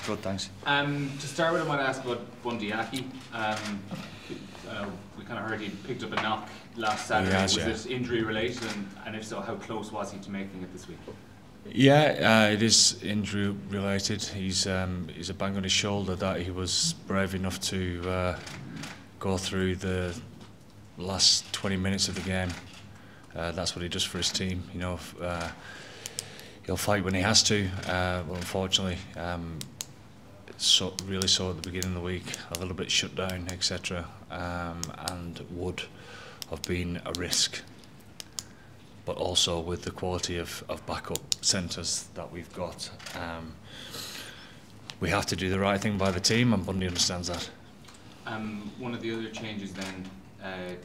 Good, thanks. To start with, I might ask about Bundy Aki. We kind of heard he picked up a knock last Saturday. Was it injury related, and if so, how close was he to making it this week? Yeah, it is injury related. He's a bang on his shoulder that he was brave enough to go through the last 20 minutes of the game. That's what he does for his team. You know, he'll fight when he has to. But unfortunately, really saw at the beginning of the week, a little bit shut down, etc. And would have been a risk. But also with the quality of backup centres that we've got, we have to do the right thing by the team, and Bundy understands that. One of the other changes then,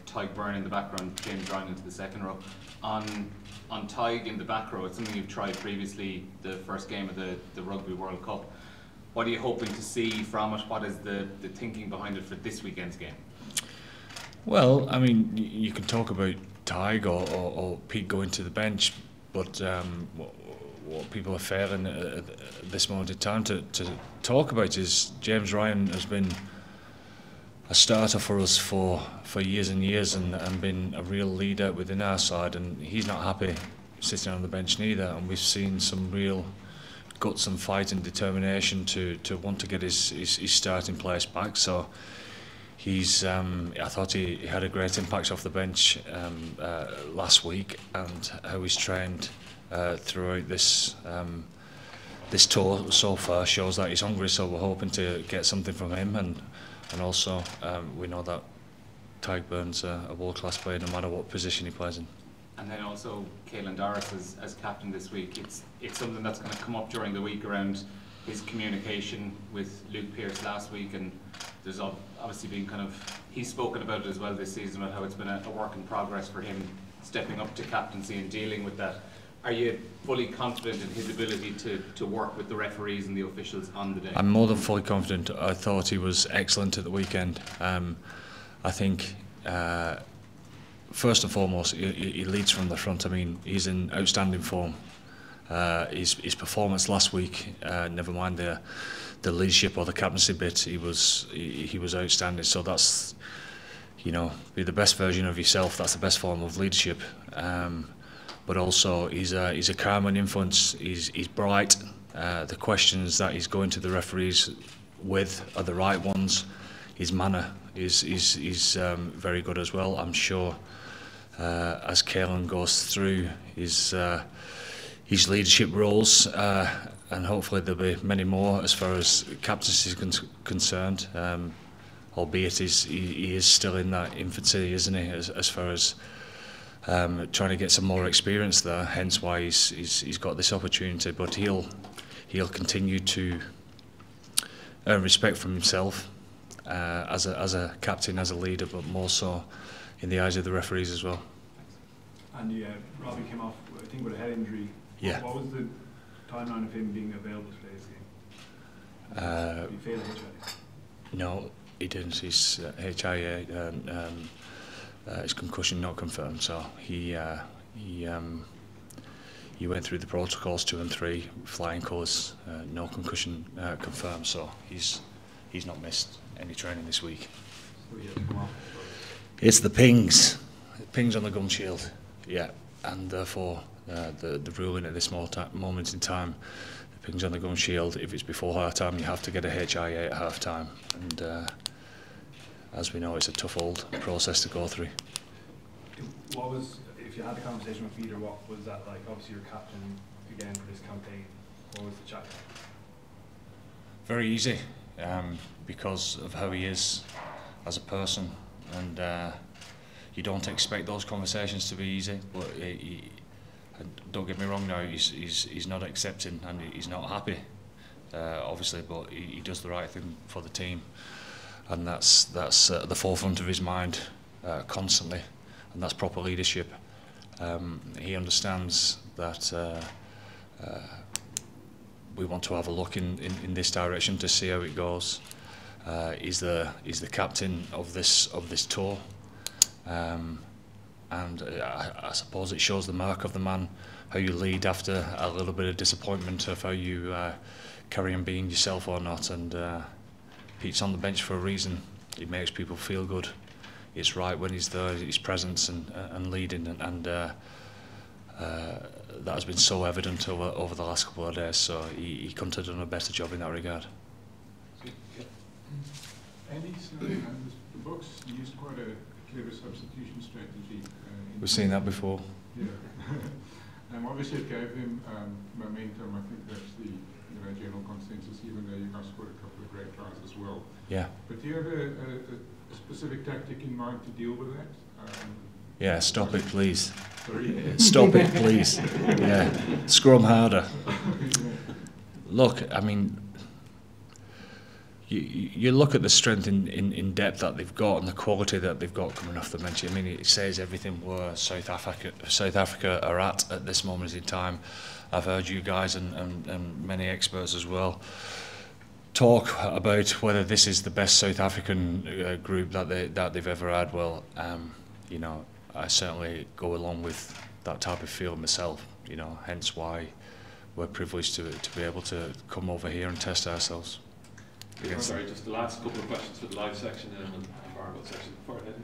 Tyg Byrne in the background, James Ryan into the second row. On Tyg in the back row, it's something you've tried previously, the first game of the Rugby World Cup. What are you hoping to see from it? What is the thinking behind it for this weekend's game? Well, I mean, you can talk about Tyg or Pete going to the bench, but what people are failing at this moment in time to talk about is James Ryan has been a starter for us for years and years and been a real leader within our side, and he's not happy sitting on the bench neither, and we've seen some real guts and fight and determination to want to get his starting place back. So he's I thought he had a great impact off the bench last week, and how he's trained throughout this tour so far shows that he's hungry, so we're hoping to get something from him, and also we know that Tyg Byrne's a world-class player no matter what position he plays in. And then also Caelan Doris as captain this week. It's something that's going to come up during the week around his communication with Luke Pearce last week, and there's obviously been he's spoken about it as well this season, about how it's been a work in progress for him stepping up to captaincy and dealing with that. Are you fully confident in his ability to work with the referees and the officials on the day? I'm more than fully confident. I thought he was excellent at the weekend. I think first and foremost he leads from the front. I mean, he's in outstanding form. His performance last week, never mind the leadership or the captaincy bit, he was outstanding. So that's, you know, be the best version of yourself. That's the best form of leadership. But also he's a calming influence. He's bright. The questions that he's going to the referees with are the right ones. His manner is very good as well. I'm sure as Caelan goes through his leadership roles, and hopefully there'll be many more as far as captaincy is concerned. Albeit he is still in that infancy, isn't he? As far as trying to get some more experience there, hence why he's got this opportunity. But he'll continue to earn respect from himself as a captain, as a leader, but more so in the eyes of the referees as well. And Robbie came off, I think, with a head injury. Yeah. What was the timeline of him being available for today's game? Did he fail HIA? No, he didn't. His HIA, his concussion not confirmed. So he went through the protocols 2 and 3, flying colours, no concussion confirmed. So he's not missed any training this week. So he had to come off. It's the pings on the gum shield, yeah, and therefore the ruling at this moment in time, the pings on the gum shield, if it's before half time, you have to get a HIA at half time, and as we know, it's a tough old process to go through. What was, if you had a conversation with Peter, what was that like? Obviously you're captain again for this campaign. What was the chat like? Very easy, because of how he is as a person, and you don't expect those conversations to be easy, but don't get me wrong now, he's not accepting and he's not happy, obviously, but he does the right thing for the team, and that's at the forefront of his mind constantly, and that's proper leadership. He understands that we want to have a look in this direction to see how it goes. He's the captain of this tour, and I suppose it shows the mark of the man, how you lead after a little bit of disappointment of how you carry on being yourself or not. And Pete's on the bench for a reason. He makes people feel good. It's right when he's there, his presence and leading, and that has been so evident over the last couple of days. So he couldn't have done a better job in that regard. Andy, so the Boks used quite a clever substitution strategy. We've seen that before. Yeah. Obviously it gave him momentum. I think that's the general consensus, even though you guys scored a couple of great tries as well. Yeah. But do you have a specific tactic in mind to deal with that? Yeah, stop it, please. Sorry? Stop it, please. Yeah, scrum harder. Look, I mean, you look at the strength in depth that they've got and the quality that they've got coming off the bench. I mean, it says everything where South Africa are at this moment in time. I've heard you guys and many experts as well talk about whether this is the best South African group that they've ever had. Well, you know, I certainly go along with that type of feel myself. You know, hence why we're privileged to be able to come over here and test ourselves. Sorry, just the last couple of questions for the live section and the embargo section before heading.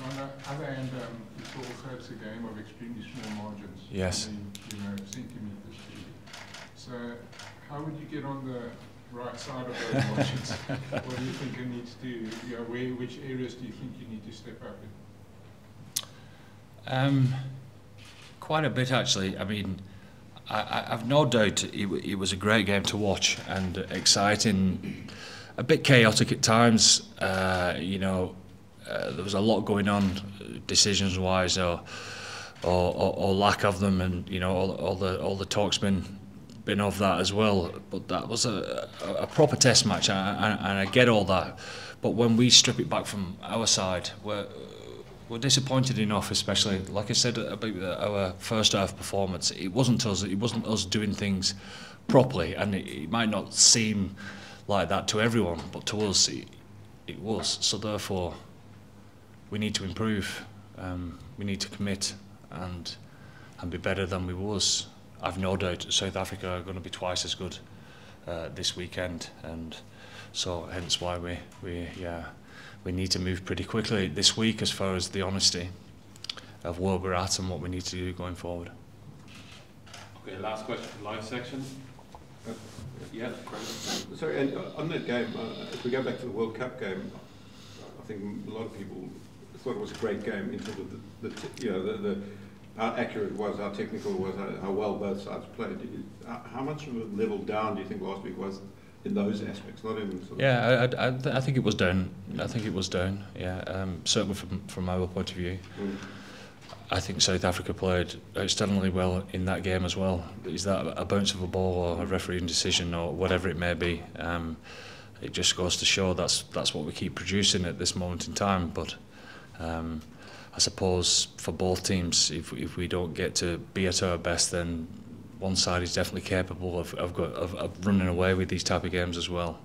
On the other hand, it's also a game of extremely small margins. Yes. I mean, centimeters. So, how would you get on the right side of those margins? What do you think you need to do? Which areas do you think you need to step up in? Quite a bit, actually. I mean, I've no doubt it was a great game to watch and exciting, a bit chaotic at times. You know, there was a lot going on, decisions-wise or lack of them, and you know, all the talk's been of that as well. But that was a proper test match, and I get all that. But when we strip it back from our side, we're disappointed enough, especially like I said about our first half performance. It wasn't us doing things properly, and it might not seem like that to everyone, but to us it was. So therefore, we need to improve. We need to commit and be better than we was. I've no doubt South Africa are going to be twice as good this weekend, and so hence why we need to move pretty quickly this week as far as the honesty of where we're at and what we need to do going forward. Okay, last question for the live section. Yeah, great. Sorry, and on that game, if we go back to the World Cup game, I think a lot of people thought it was a great game in terms of how accurate it was, how technical it was, how well both sides played. How much of a level down do you think last week was in those aspects, not in sort of... Yeah, I think it was down. I think it was down. Yeah, certainly from our point of view. I think South Africa played outstandingly well in that game as well. Is that a bounce of a ball or a refereeing decision or whatever it may be? It just goes to show that's what we keep producing at this moment in time. But I suppose for both teams, if we don't get to be at our best, then one side is definitely capable of running away with these type of games as well.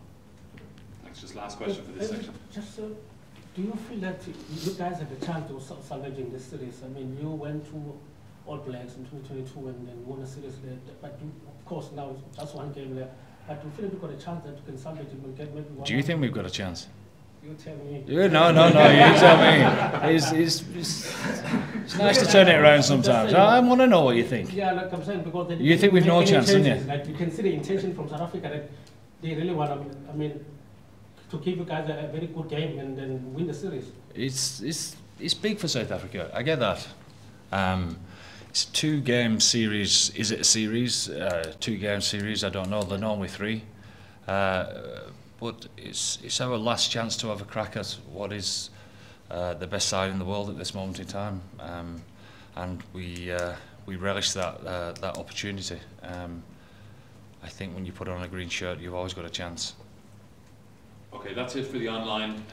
Thanks. Just last question for this section. Just, do you feel that you guys have a chance of salvaging this series? I mean, you went to All Blacks in 2022 and then won a series there, but of course now it's just one game left. But do you feel you've got a chance that you can salvage it and get maybe one? Do you think we've got a chance? You tell me. No, you tell me. It's nice to turn it around sometimes. I want to know what you think. Yeah, like I'm saying, because you think we've no chance, don't you? Like you can see the intention from South Africa that they really want to give you guys a very good game and then win the series. It's big for South Africa. I get that. It's a 2-game series. Is it a series? 2-game series? I don't know. They're normally 3. But it's our last chance to have a crack at what is the best side in the world at this moment in time, and we relish that opportunity. I think when you put on a green shirt, you've always got a chance. Okay, that's it for the online